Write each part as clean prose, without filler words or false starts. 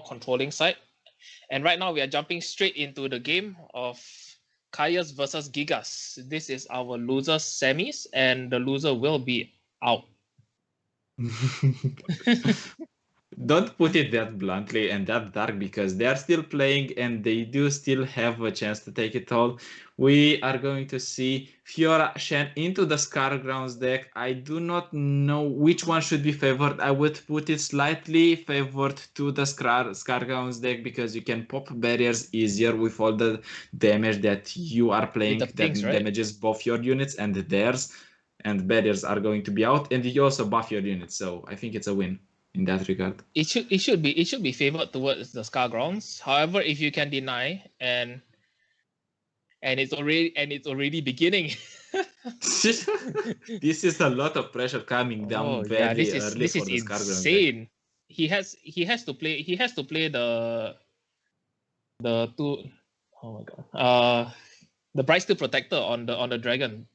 controlling side. And right now we are jumping straight into the game of Khaius versus Gigas. This is our loser semis, and the loser will be out. Don't put it that bluntly and that dark, because they are still playing and they do still have a chance to take it all. We are going to see Fiora Shen into the Scargrounds deck. I do not know which one should be favored. I would put it slightly favored to the Scargrounds deck, because you can pop barriers easier with all the damage that you are playing that damages both your units and theirs, and barriers are going to be out, and you also buff your units. So I think it's a win in that regard. It should be favored towards the Scargrounds. However, if you can deny and it's already beginning. This is a lot of pressure coming down very early for the Scargrounds. This is insane. He has to play the two, oh my god. The Brightsteel Protector on the dragon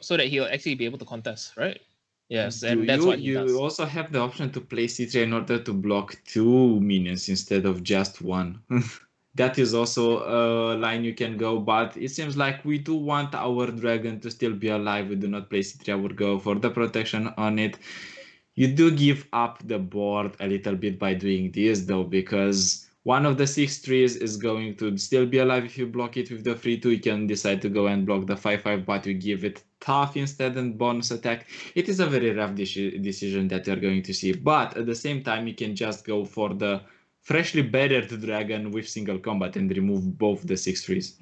so that he'll actually be able to contest, right? Yes, and that's what he does. You also have the option to play C3 in order to block 2 minions instead of just 1. That is also a line you can go, but it seems like we do want our dragon to still be alive. We do not play C3, I would go for the protection on it. You do give up the board a little bit by doing this though, because one of the 6 trees is going to still be alive if you block it with the 3-2. You can decide to go and block the 5-5, but you give it tough instead and bonus attack. It is a very rough decision that you're going to see, but at the same time you can just go for the freshly barriered dragon with single combat and remove both the 6 trees.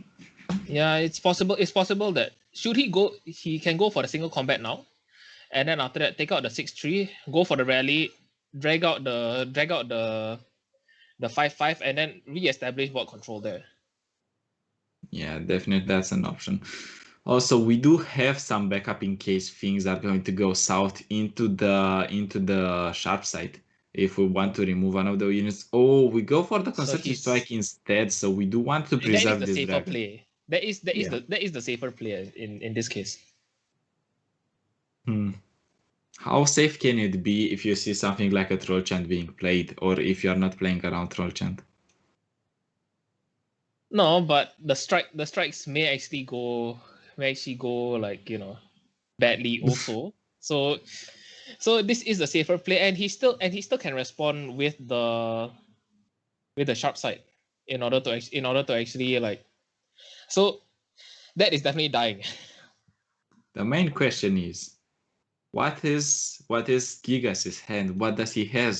Yeah, it's possible. It's possible that he can go for the single combat now, and then after that take out the 6-3, go for the rally, drag out the 5-5, and then re-establish board control there. Yeah, definitely that's an option. Also, we do have some backup in case things are going to go south into the sharp side. If we want to remove one of the units, we go for the concerted strike instead. So we do want to preserve this dragon. Play. That is the safer play in this case. How safe can it be if you see something like a Troll Chant being played, or if you are not playing around Troll Chant? No, but the strikes may actually go like, you know, badly also. So this is a safer play, and he still can respond with the sharp side in order to actually like. So that is definitely dying. The main question is, what is Gigas' hand? What does he have?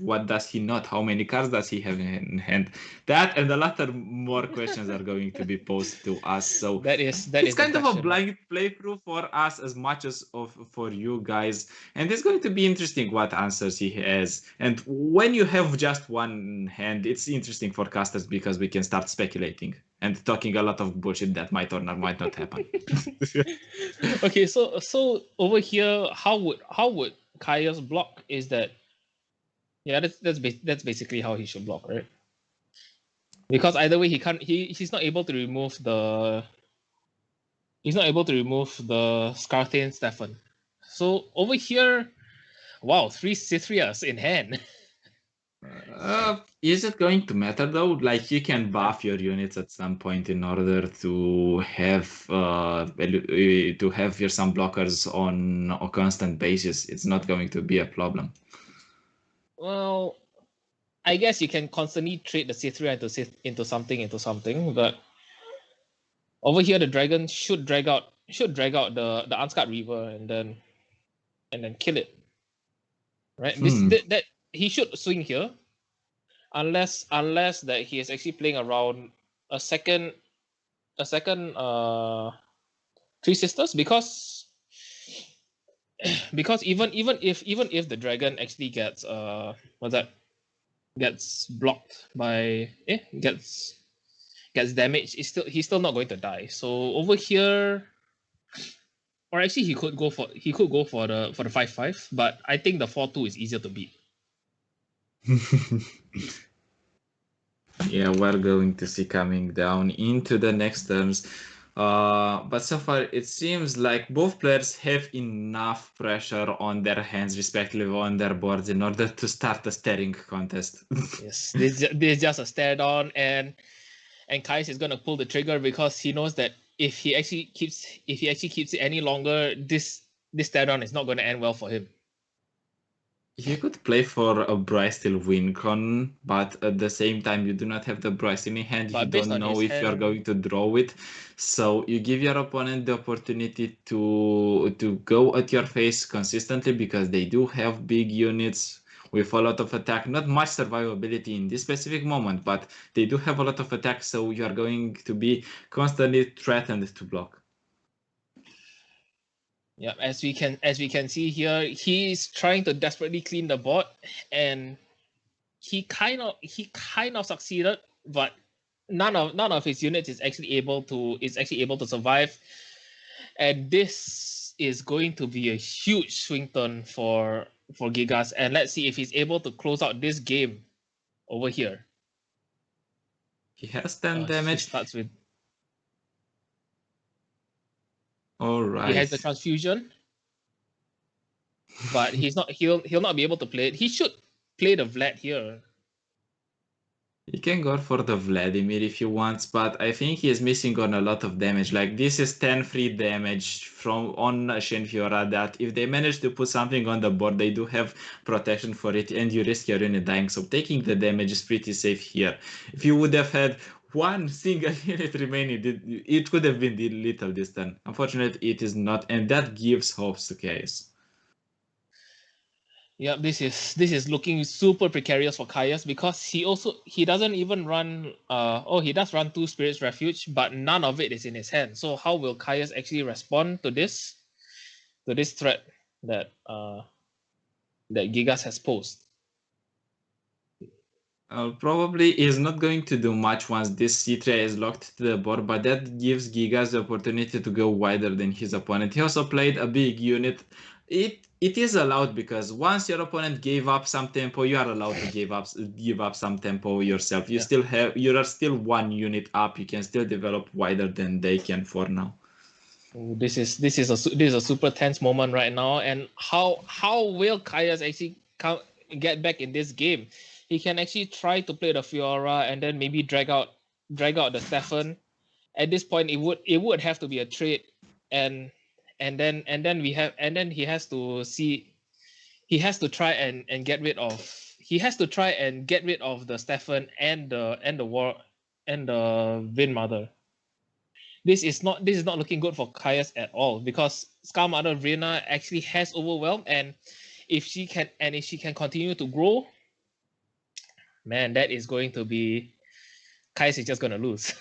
What does he not? How many cards does he have in hand? That and a lot of more questions are going to be posed to us. So it's kind of a blind playthrough for us as much as for you guys, and it's going to be interesting what answers he has. And when you have just one hand, it's interesting for casters because we can start speculating and talking a lot of bullshit that might or might not happen. Okay, so over here, how would Khaius block? Is that that's basically how he should block, right? Because either way he's not able to remove the Scarthane Stefan. So over here, wow, 3 Cythrias in hand. Is it going to matter though? Like, you can buff your units at some point in order to have your some blockers on a constant basis. It's not going to be a problem. Well, I guess you can constantly trade the Cythria into something, but over here the dragon should drag out the Unscarred Reaver and then kill it. Right? That he should swing here, unless that he is actually playing around a second Three Sisters, because even if the dragon actually gets gets blocked by gets damaged, he's still not going to die. So over here, or actually he could go for the 5-5, but I think the 4-2 is easier to beat. Yeah, we're going to see coming down into the next turns. But so far, it seems like both players have enough pressure on their hands, respectively, on their boards, in order to start a staring contest. Yes, this is just a stare down, and Khaius is gonna pull the trigger because he knows that if he actually keeps it any longer, this stare down is not gonna end well for him. You could play for a Brysteel Wincon, but at the same time, you do not have the Brysteel in hand. You But based don't on know his if you are hand, going to draw it. So you give your opponent the opportunity to go at your face consistently because they do have big units with a lot of attack. Not much survivability in this specific moment, but they do have a lot of attack, so you are going to be constantly threatened to block. yeah, as we can see here, he's trying to desperately clean the board, and he kind of succeeded, but none of his units is actually able to survive, and this is going to be a huge swing turn for Gigas, and let's see if he's able to close out this game over here. He has 10 He damage. starts with All he has right. the transfusion, but he'll not be able to play it. He should play the Vlad here. You can go for the Vladimir if you want, but I think he is missing on a lot of damage. Like this is 10 free damage from on Shenfiora that if they manage to put something on the board, they do have protection for it and you risk your unit dying. So taking the damage is pretty safe here. If you would have had one single unit remaining, it could have been little this turn. Unfortunately, it is not, and that gives hopes to Khaius. Yeah, this is looking super precarious for Khaius because he doesn't even run he does run 2 Spirits Refuge, but none of it is in his hand. So how will Khaius actually respond to this threat that Gigas has posed? Probably is not going to do much once this C3 is locked to the board, but that gives Gigas the opportunity to go wider than his opponent. He also played a big unit. It is allowed because once your opponent gave up some tempo, you are allowed to give up some tempo yourself. You are still one unit up. You can still develop wider than they can for now. This is a super tense moment right now, and how will Khaius actually get back in this game? He can actually try to play the Fiora and then maybe drag out the Stefan. At this point, it would have to be a trade, and then he has to try and get rid of the Stefan and the war and the Vin Mother. This is not looking good for Khaius at all because Scar Mother Vrina actually has overwhelmed, and if she can continue to grow, man, that is going to be Khaius is just gonna lose.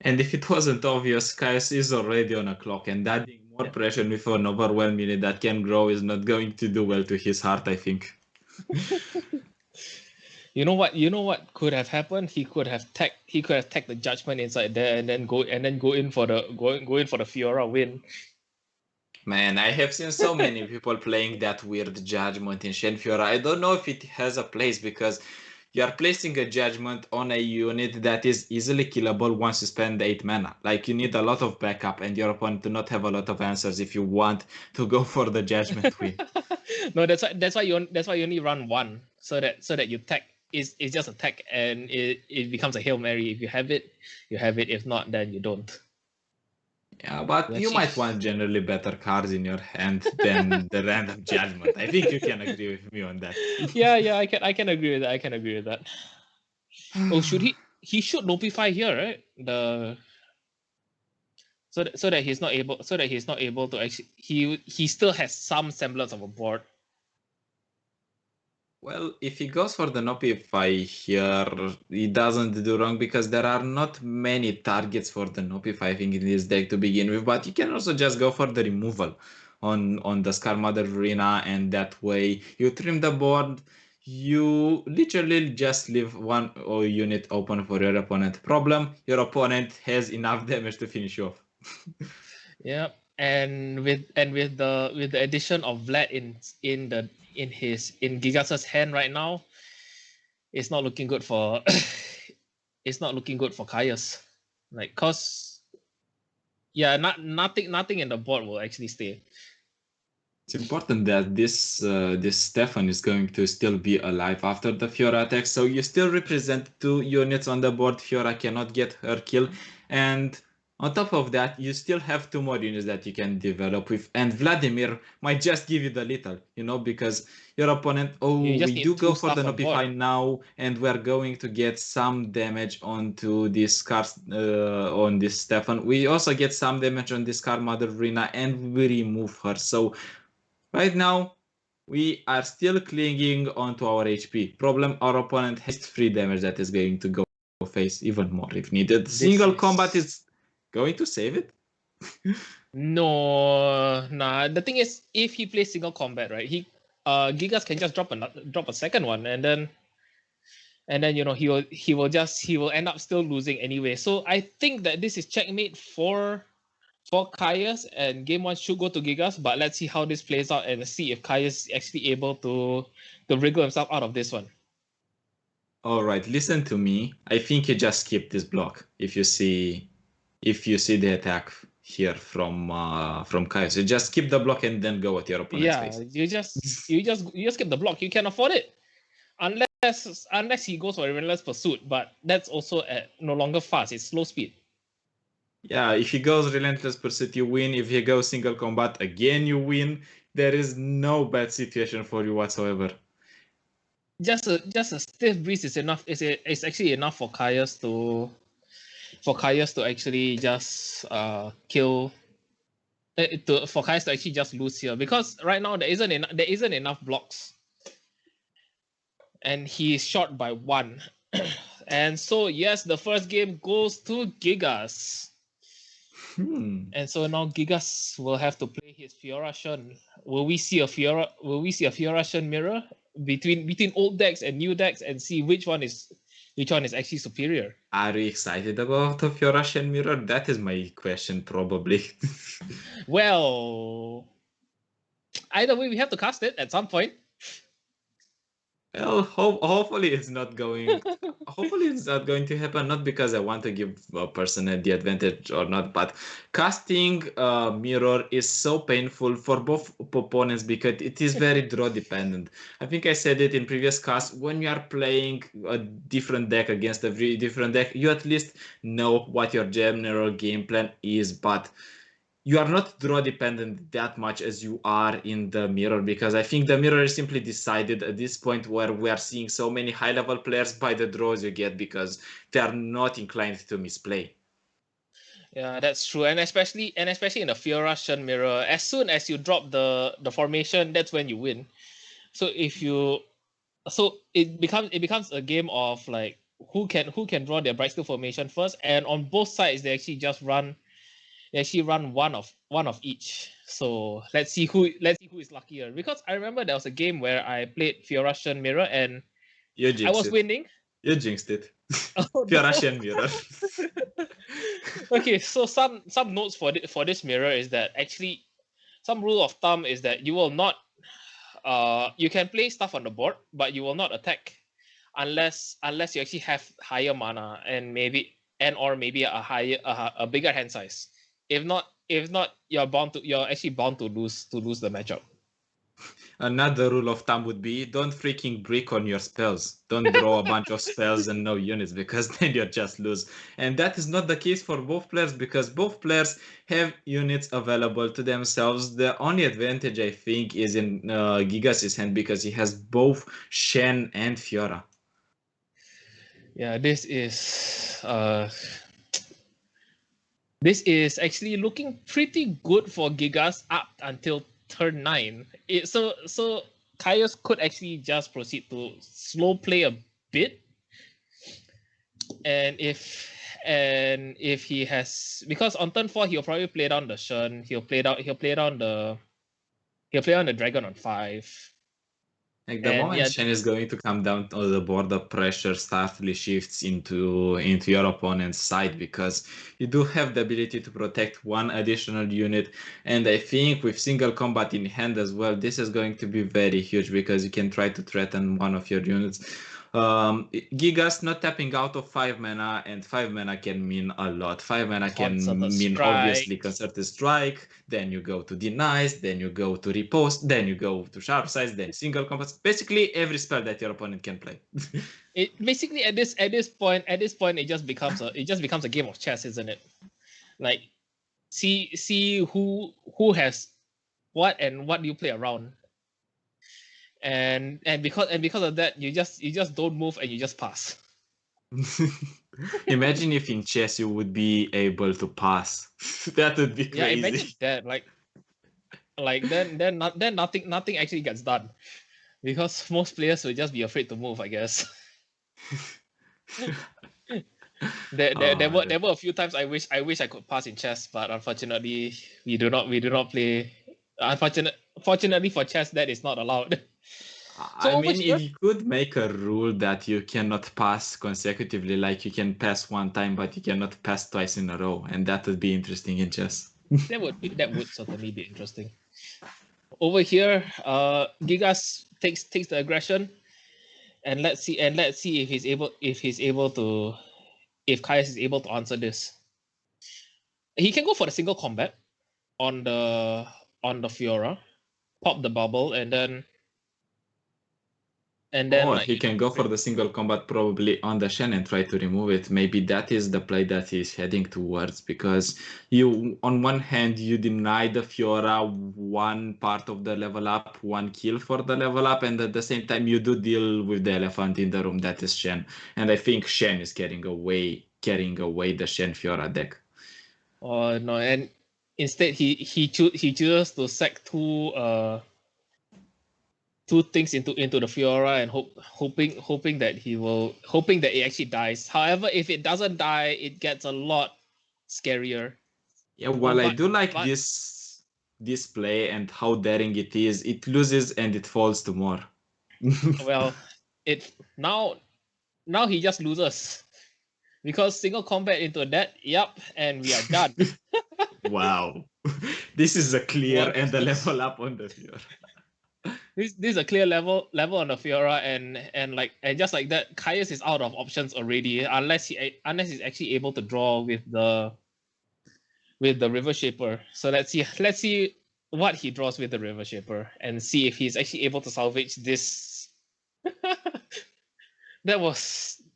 And if it wasn't obvious, Khaius is already on a clock, and adding more pressure with an overwhelmed unit that can grow is not going to do well to his heart, I think. You know what could have happened? He could have tagged the Judgment inside there and then go in for the Fiora win. Man, I have seen so many people playing that weird Judgment in Shenfiora. I don't know if it has a place because you are placing a Judgment on a unit that is easily killable once you spend 8 mana. Like you need a lot of backup and your opponent do not have a lot of answers if you want to go for the Judgment win. No, that's why you only run one so that you tag is just a tag and it becomes a Hail Mary. If you have it, you have it. If not, then you don't. Yeah, but you might want generally better cards in your hand than the random Judgment. I think you can agree with me on that. Yeah, I can agree with that. Oh, he should notify here, right? So that he's not able to actually he still has some semblance of a board. Well, if he goes for the Nopify here, he doesn't do wrong because there are not many targets for the Nopify, I think, in this deck to begin with. But you can also just go for the removal on the Scar Mother Arena, and that way you trim the board. You literally just leave one unit open for your opponent. Problem: your opponent has enough damage to finish you off. Yeah, and with the addition of Vlad in Gigas' hand right now, it's not looking good for it's not looking good for Khaius. Like, cause Yeah, nothing in the board will actually stay. It's important that this Stefan is going to still be alive after the Fiora attack, so you still represent 2 units on the board. Fiora cannot get her kill, and on top of that, you still have 2 more units that you can develop with, and Vladimir might just give you the little, you know, because your opponent, You just we need do go 2 for the stuff on board. Nopify now, and we're going to get some damage onto this car, on this Stefan. We also get some damage on this car Mother Rina, and we remove her, so right now, we are still clinging onto our HP. Problem, our opponent has 3 damage that is going to go face even more if needed. Single combat is going to save it? No, nah. The thing is, if he plays single combat, right, Gigas can just drop a second one, and then you know he will end up still losing anyway. So I think that this is checkmate for Khaius, and game 1 should go to Gigas, but let's see how this plays out and see if Khaius is actually able to wriggle himself out of this one. Alright, listen to me. I think you just skip this block if you see the attack here from Khaius. You just skip the block and then go at your opponent's face. You just skip the block. You can afford it. Unless he goes for Relentless Pursuit, but that's also no longer fast, it's slow speed. Yeah, if he goes Relentless Pursuit, you win. If he goes single combat, again you win. There is no bad situation for you whatsoever. Just a stiff breeze is enough. It's actually enough for Khaius to actually just kill. For Khaius to actually just lose here, because right now there isn't enough blocks, and he's short by 1. And so yes, the first game goes to Gigas. And so now Gigas will have to play his Fiora Shen. Will we see a Fiora Shen mirror between old decks and new decks, and see which one is actually superior? Are you excited about the Fiora Shen mirror? That is my question, probably. Well, either way, we have to cast it at some point. Well, hopefully it's not going. Hopefully it's not going to happen. Not because I want to give a person the advantage or not, but casting mirror is so painful for both opponents because it is very draw dependent. I think I said it in previous cast. When you are playing a different deck against a very different deck, you at least know what your general game plan is, but you are not draw dependent that much as you are in the mirror, because I think the mirror is simply decided at this point where we are seeing so many high level players by the draws you get because they are not inclined to misplay. Yeah, that's true, and especially in the Fiora Shen mirror, as soon as you drop the formation, that's when you win. So it becomes a game of like who can draw their bright skill formation first, and on both sides they actually just run. They actually run one of each. So let's see who is luckier. Because I remember there was a game where I played Fiora Shen mirror and I was winning. You jinxed it. Oh, Fiora Shen mirror. Okay, so some notes for this mirror is that actually some rule of thumb is that you will not you can play stuff on the board, but you will not attack unless you actually have higher mana and maybe a bigger hand size. If not, you're actually bound to lose the matchup. Another rule of thumb would be don't freaking brick on your spells. Don't draw a bunch of spells and no units, because then you just lose. And that is not the case for both players, because both players have units available to themselves. The only advantage, I think, is in Gigas' hand, because he has both Shen and Fiora. Yeah, this is actually looking pretty good for Gigas up until turn 9. So Khaius could actually just proceed to slow play a bit, and if he has, because on turn 4 he'll probably play down the Shen, he'll play down the dragon on 5. Like the moment Shen is going to come down to the board, the pressure startly shifts into your opponent's side, because you do have the ability to protect one additional unit. And I think with single combat in hand as well, this is going to be very huge, because you can try to threaten one of your units. Gigas not tapping out of 5 mana, and 5 mana can mean a lot. 5 mana Concerted can mean Strike. obviously Concerted Strike, then you go to Denies, then you go to Riposte, then you go to Sharp Size, then Single Compass. Basically every spell that your opponent can play. It basically at this point it just becomes a game of chess, isn't it? Like see who has what and what do you play around. And because of that, you just don't move and you just pass. Imagine if in chess you would be able to pass. That would be crazy. Yeah, imagine that. Then nothing actually gets done, because most players will just be afraid to move, I guess. There were a few times I wish I could pass in chess, but unfortunately we do not play. Fortunately for chess, that is not allowed. So I mean, here, if you could make a rule that you cannot pass consecutively, like you can pass one time, but you cannot pass twice in a row, and that would be interesting in chess. that would certainly be interesting. Over here, Gigas takes the aggression, and let's see if Khaius is able to answer this. He can go for the single combat on the Fiora, pop the bubble, and then Or he can go for the single combat probably on the Shen and try to remove it. Maybe that is the play that he's heading towards, because you, on one hand, you deny the Fiora one part of the level up, one kill for the level up, and at the same time you do deal with the elephant in the room, that is Shen. And I think Shen is carrying away the Shen Fiora deck. Oh no, and instead he chooses to sack two things into the Fiora and hoping that it actually dies. However, if it doesn't die, it gets a lot scarier. Yeah, while I do like this play and how daring it is, it loses and it falls to more. Well, it now he just loses, because single combat into that. Yep, and we are done. Wow, this is a clear and a level up on the Fiora. This is a clear level on the Fiora, and just like that, Khaius is out of options already, unless he's actually able to draw with the River Shaper. So let's see what he draws with the River Shaper, and see if he's actually able to salvage this.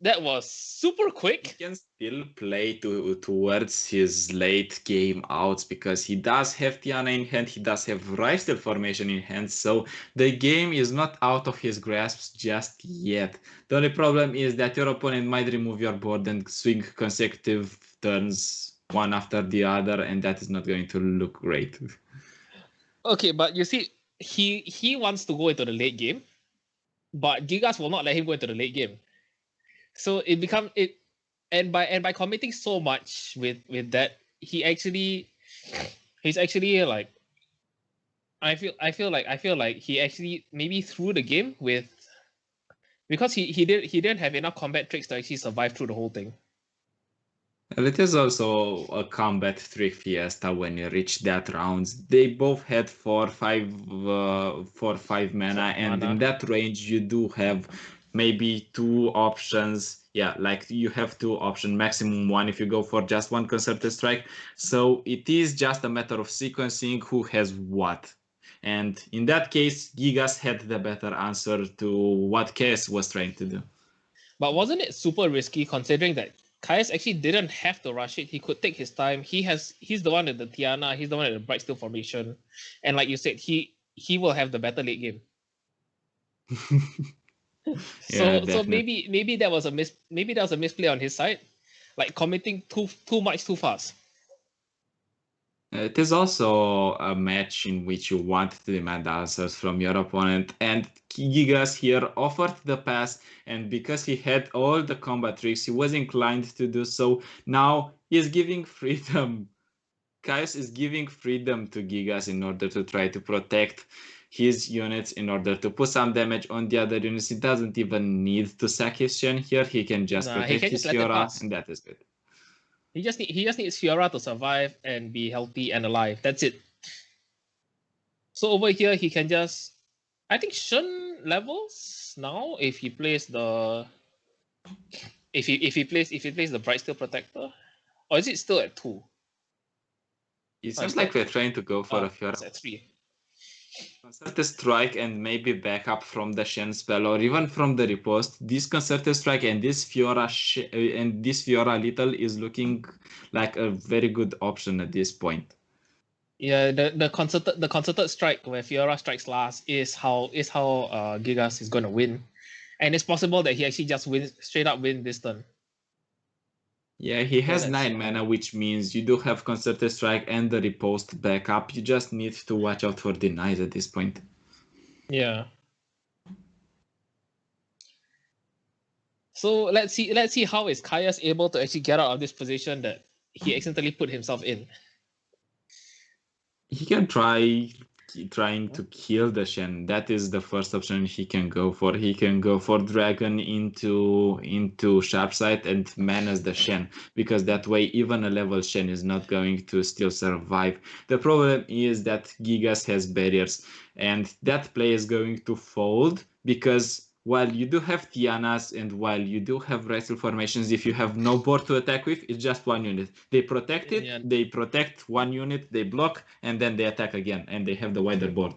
That was super quick. He can still play towards his late game outs, because he does have Tiana in hand, he does have Lifesteal Formation in hand, so the game is not out of his grasp just yet. The only problem is that your opponent might remove your board and swing consecutive turns one after the other, and that is not going to look great. Okay, but you see, he wants to go into the late game, but Gigas will not let him go into the late game. So it becomes it, and by committing so much with that, he's actually like, I feel like he actually maybe threw the game with, because he didn't have enough combat tricks to actually survive through the whole thing. And it is also a combat trick fiesta when you reach that rounds. They both had 4/5 mana, and in that range you do have maybe two options. Yeah, like you have two options, maximum one if you go for just one Concerted Strike. So it is just a matter of sequencing who has what. And in that case, Gigas had the better answer to what Khaius was trying to do. But wasn't it super risky, considering that Khaius actually didn't have to rush it? He could take his time. He's the one with the Tiana, he's the one with the Brightsteel Formation. And like you said, he will have the better late game. So maybe that was a misplay on his side, like committing too much too fast. It is also a match in which you want to demand answers from your opponent, and Gigas here offered the pass, and because he had all the combat tricks, he was inclined to do so. Now he is giving freedom. Khaius is giving freedom to Gigas in order to try to protect his units, in order to put some damage on the other units. He doesn't even need to sack his Shen here. He can just protect his Fiora, and that is good. He just needs Fiora to survive and be healthy and alive. That's it. So over here, he can just, I think, Shen levels. plays now, if he plays the if he plays the Brightsteel Protector, or is it still at 2? It Oh, it's seems still like at we're 3. trying to go for a Oh, Fiora. it's at 3. Concerted Strike and maybe backup from the Shen spell or even from the riposte. This Concerted Strike and this Fiora Little is looking like a very good option at this point. Yeah, the concerted strike where Fiora strikes last is how Gigas is going to win, and it's possible that he actually just wins straight up win this turn. Yeah, he has let's 9 mana, which means you do have Concerted Strike and the riposte backup. You just need to watch out for denies at this point. Yeah. So let's see how is Khaius able to actually get out of this position that he accidentally put himself in. He can trying to kill the Shen. That is the first option he can go for. He can go for Dragon into Sharpsight and menace the Shen, because that way even a level Shen is not going to still survive. The problem is that Gigas has barriers, and that play is going to fold because while you do have Tianas and while you do have wrestle formations, if you have no board to attack with, it's just one unit. They protect it, Yeah. they protect one unit, they block, and then they attack again, and they have the wider board.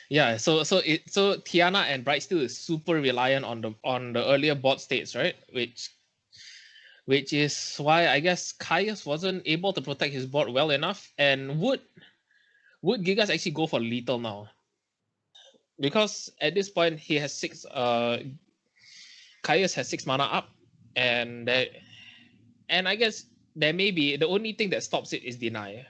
Yeah, so Tiana and Brightsteel is super reliant on the earlier board states, right? Which is why I guess Khaius wasn't able to protect his board well enough. And would Gigas actually go for lethal now? Because at this point he has 6 Khaius has 6 mana up, and I guess there may be the only thing that stops it is deny.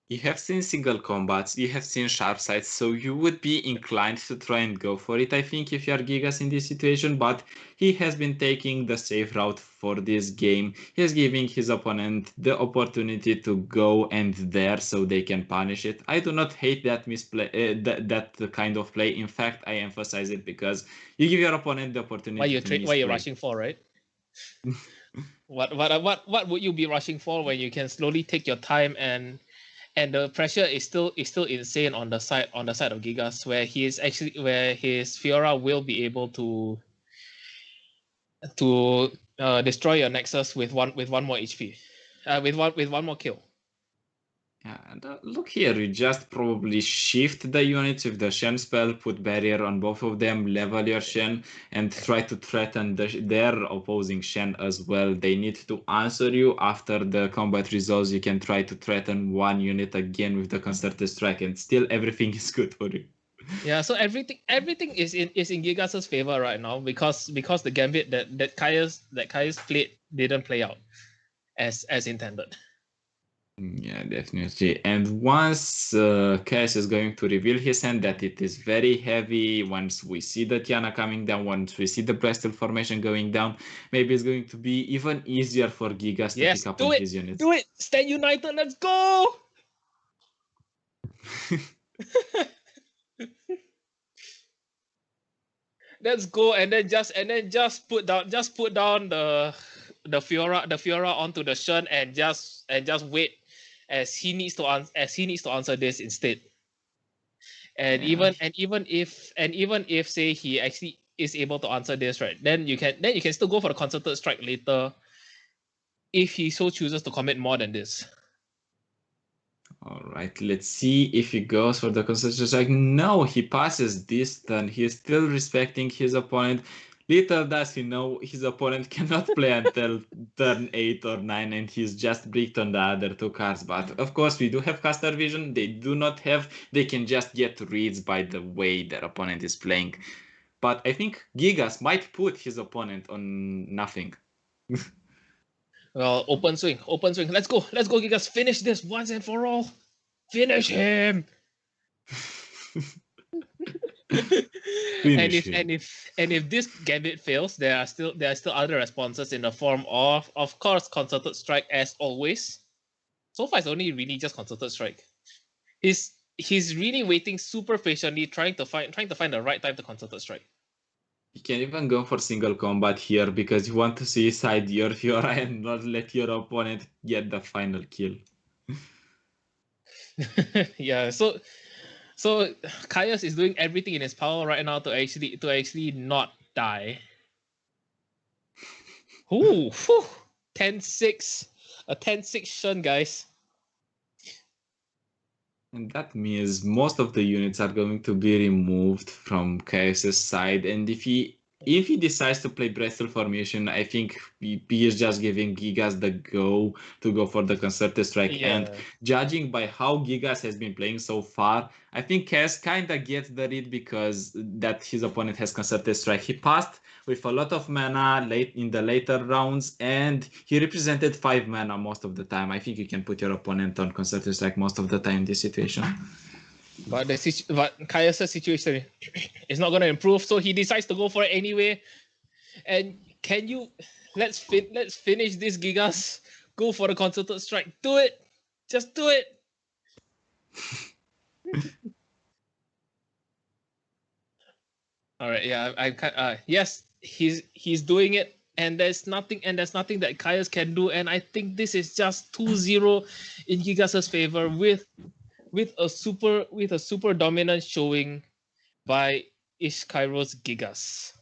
You have seen single combats, you have seen sharp sights, so you would be inclined to try and go for it, I think, if you are Gigas in this situation, but he has been taking the safe route for this game. He's giving his opponent the opportunity to go and there so they can punish it. I do not hate that misplay, that kind of play. In fact, I emphasize it because you give your opponent the opportunity to misplay. Why you're rushing for, right? What would you be rushing for when you can slowly take your time and the pressure is still insane on the side of Gigas, where his Fiora will be able to destroy your Nexus with one more HP, with one more kill. Yeah, and look here, you just probably shift the units with the Shen spell, put barrier on both of them, level your Shen, and try to threaten their opposing Shen as well. They need to answer you. After the combat resolves, you can try to threaten one unit again with the Concerted Strike, and still everything is good for you. Yeah, so everything is in Gigas' favor right now because the gambit that Khaius played didn't play out as intended. Yeah, definitely. And once Khaius is going to reveal his hand that it is very heavy, once we see the Tiana coming down, once we see the Bristol formation going down, maybe it's going to be even easier for Gigas to pick up on his units. Do it! Stand united, let's go! Let's go, and then just put down the Fiora onto the Shen and just wait as he needs to answer this instead. And Yeah. even if say he actually is able to answer this, right, then you can still go for the concerted strike later if he so chooses to commit more than this. All right, let's see if he goes for the Concerted Strike. No, he passes this turn. He is still respecting his opponent. Little does he know his opponent cannot play until turn 8 or 9, and he's just bricked on the other 2 cards. But of course, we do have caster vision. They do not have. They can just get reads by the way their opponent is playing. But I think Gigas might put his opponent on nothing. Well, open swing. Let's go, Gigas. Finish this once and for all. Finish him. And if this gambit fails, there are still other responses in the form of course, concerted strike as always. So far, it's only really just concerted strike. He's really waiting super patiently, trying to find the right time to concerted strike. You can even go for single combat here because you want to suicide your Fiora and not let your opponent get the final kill. Yeah, so So Khaius is doing everything in his power right now to actually not die. Ooh, 10-6. A 10-6 shun, guys. And that means most of the units are going to be removed from Khaius' side. And if he decides to play Breathful Formation, I think he is just giving Gigas the go to go for the Concerted Strike. Yeah. And judging by how Gigas has been playing so far, I think Khaius kinda gets the read because that his opponent has Concerted Strike. He passed with a lot of mana late in the later rounds, and he represented 5 mana most of the time. I think you can put your opponent on Concerted Strike most of the time in this situation. But Khaius' situation is not gonna improve, so he decides to go for it anyway. And can you let's finish this, Gigas. Go for the Concerted Strike. Do it. Just do it. All right, yeah, yes, he's doing it, and there's nothing that Khaius can do, and I think this is just 2-0 in Gigas' favor with a super dominant showing by Ischyros Gigas.